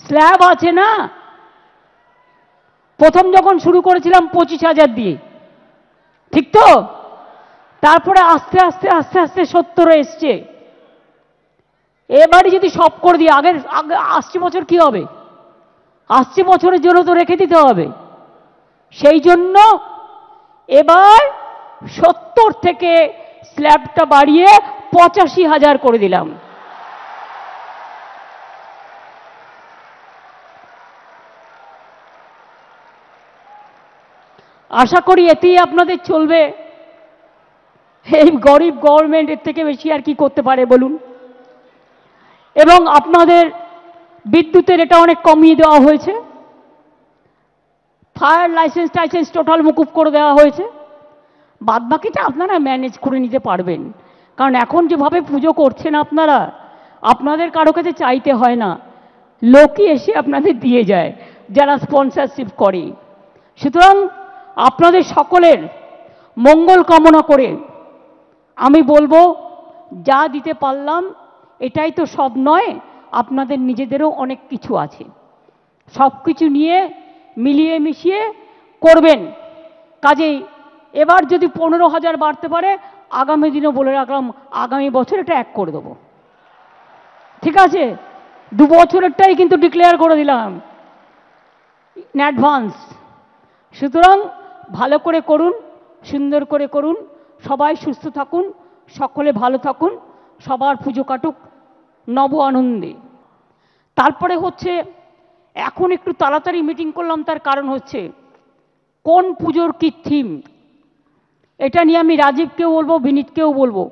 Slab আছে না, প্রথম যখন শুরু করেছিলাম 25,000 দিয়ে, ঠিক তো? তারপরে আস্তে আস্তে আস্তে আস্তে 70 এসছে। এবারে যদি সব করে দিই, আগে আসছে বছর কি হবে? আসছে বছরের জন্য তো রেখে দিতে হবে। সেই জন্য এবার 70 থেকে স্ল্যাবটা বাড়িয়ে 85,000 করে দিলাম। আশা করি এতেই আপনাদের চলবে। এই গরিব গভর্নমেন্ট এর থেকে বেশি আর কি করতে পারে বলুন? এবং আপনাদের বিদ্যুতের এটা অনেক কমিয়ে দেওয়া হয়েছে, ফায়ার লাইসেন্স টাইসেন্স টোটাল মুকুব করে দেওয়া হয়েছে। বাদবাকিটা আপনারা ম্যানেজ করে নিতে পারবেন, কারণ এখন যেভাবে পুজো করছেন আপনারা, আপনাদের কারো কাছে চাইতে হয় না, লোকই এসে আপনাদের দিয়ে যায় যারা স্পন্সরশিপ করে। সুতরাং আপনাদের সকলের মঙ্গল কামনা করে আমি বলবো, যা দিতে পারলাম এটাই তো সব নয়, আপনাদের নিজেদেরও অনেক কিছু আছে। সব কিছু নিয়ে মিলিয়ে মিশিয়ে করবেন। কাজেই এবার যদি 15,000 বাড়তে পারে, আগামী দিনও বলে রাখলাম, আগামী বছর এটা 1 করে দেবো। ঠিক আছে? 2 বছরেরটাই কিন্তু ডিক্লেয়ার করে দিলাম ইন অ্যাডভান্স। সুতরাং ভালো করে করুন, সুন্দর করে করুন, সবাই সুস্থ থাকুন, সকলে ভালো থাকুন, সবার পুজো কাটুক নব আনন্দে। তারপরে হচ্ছে, এখন একটু তাড়াতাড়ি মিটিং করলাম, তার কারণ হচ্ছে কোন পুজোর কি থিম, এটা নিয়ে আমি রাজীবকেও বলবো, বিনীতকেও বলবো।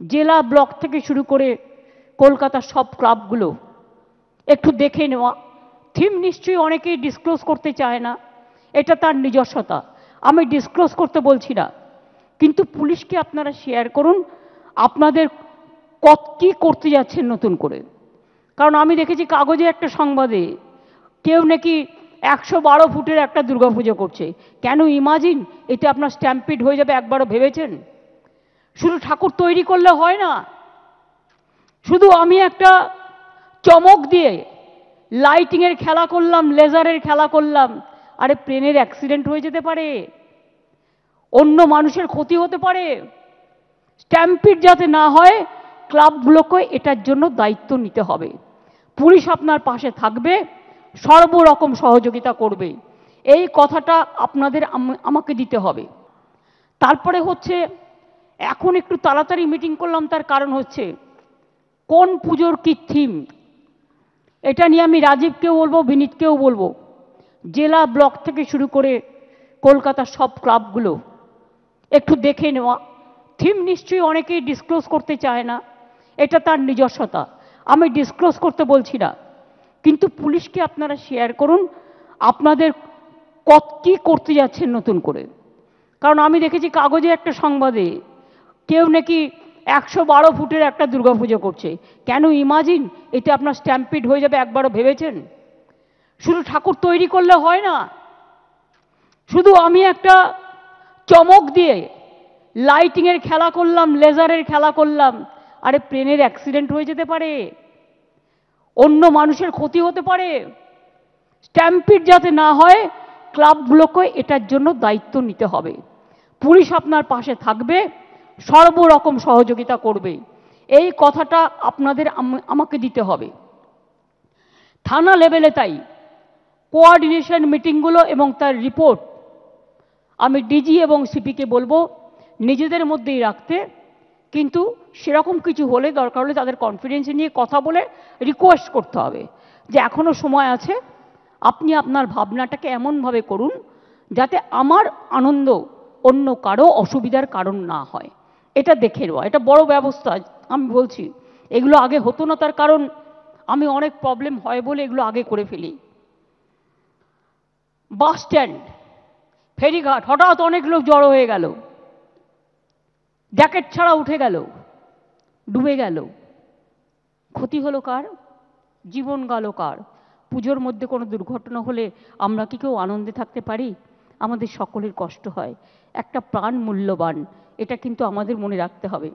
জেলা ব্লক থেকে শুরু করে কলকাতার সব ক্লাবগুলো একটু দেখে নেওয়া। থিম নিশ্চয়ই অনেকেই ডিসক্লোজ করতে চায় না, এটা তার নিজস্বতা, আমি ডিসক্লোজ করতে বলছি না, কিন্তু পুলিশকে আপনারা শেয়ার করুন আপনাদের কী করতে যাচ্ছেন নতুন করে। কারণ আমি দেখেছি কাগজে একটা সংবাদে কেউ নাকি 112 ফুটের একটা দুর্গাপুজো করছে। কেন? ইমাজিন, এতে আপনার স্ট্যাম্পিড হয়ে যাবে, একবারও ভেবেছেন? শুধু ঠাকুর তৈরি করলে হয় না, শুধু আমি একটা চমক দিয়ে লাইটিংয়ের খেলা করলাম, লেজারের খেলা করলাম, আরে প্লেনের অ্যাক্সিডেন্ট হয়ে যেতে পারে, অন্য মানুষের ক্ষতি হতে পারে। স্ট্যাম্পিড যাতে না হয়, ক্লাবগুলোকে এটার জন্য দায়িত্ব নিতে হবে। পুলিশ আপনার পাশে থাকবে, সর্বরকম সহযোগিতা করবে, এই কথাটা আপনাদের আমাকে দিতে হবে। তারপরে হচ্ছে, এখন একটু তাড়াতাড়ি মিটিং করলাম, তার কারণ হচ্ছে কোন পুজোর কি থিম, এটা নিয়ে আমি রাজীবকেও বলবো, বিনীতকেও বলবো। জেলা ব্লক থেকে শুরু করে কলকাতার সব ক্লাবগুলো একটু দেখে নেওয়া। থিম নিশ্চয়ই অনেকেই ডিসক্লোজ করতে চায় না, এটা তার নিজস্বতা, আমি ডিসক্লোজ করতে বলছি না, কিন্তু পুলিশকে আপনারা শেয়ার করুন আপনাদের কী করতে যাচ্ছেন নতুন করে। কারণ আমি দেখেছি কাগজে একটা সংবাদে কেউ নাকি 112 ফুটের একটা দুর্গাপুজো করছে। কেন? ইমাজিন, এতে আপনার স্ট্যাম্পিড হয়ে যাবে, একবারও ভেবেছেন? শুধু ঠাকুর তৈরি করলে হয় না, শুধু আমি একটা চমক দিয়ে লাইটিংয়ের খেলা করলাম, লেজারের খেলা করলাম, আরে প্লেনের অ্যাক্সিডেন্ট হয়ে যেতে পারে, অন্য মানুষের ক্ষতি হতে পারে। স্ট্যাম্পিড যাতে না হয়, ক্লাবগুলোকে এটার জন্য দায়িত্ব নিতে হবে। পুলিশ আপনার পাশে থাকবে, সর্বরকম সহযোগিতা করবে, এই কথাটা আপনাদের আমাকে দিতে হবে। থানা লেভেলে তাই কোঅর্ডিনেশন মিটিংগুলো এবং তার রিপোর্ট আমি ডিজি এবং সিপিকে বলবো নিজেদের মধ্যেই রাখতে, কিন্তু সেরকম কিছু হলে দরকার হলে তাদের কনফিডেন্স নিয়ে কথা বলে রিকোয়েস্ট করতে হবে যে এখনো সময় আছে, আপনি আপনার ভাবনাটাকে এমনভাবে করুন যাতে আমার আনন্দ অন্য কারো অসুবিধার কারণ না হয়। এটা দেখে নেওয়া, এটা বড় ব্যবস্থা। আমি বলছি এগুলো আগে হতো না, তার কারণ আমি অনেক প্রবলেম হয় বলে এগুলো আগে করে ফেলি। বাস স্ট্যান্ড, ফেরিঘাট, হঠাৎ অনেক লোক জড়ো হয়ে গেল, জ্যাকেট ছাড়া উঠে গেল, ডুবে গেল, ক্ষতি হলো কার? জীবন গেল কার? পুজোর মধ্যে কোনো দুর্ঘটনা হলে আমরা কি কেউ আনন্দে থাকতে পারি? আমাদের সকলের কষ্ট হয়। একটা প্রাণ মূল্যবান, এটা কিন্তু আমাদের মনে রাখতে হবে।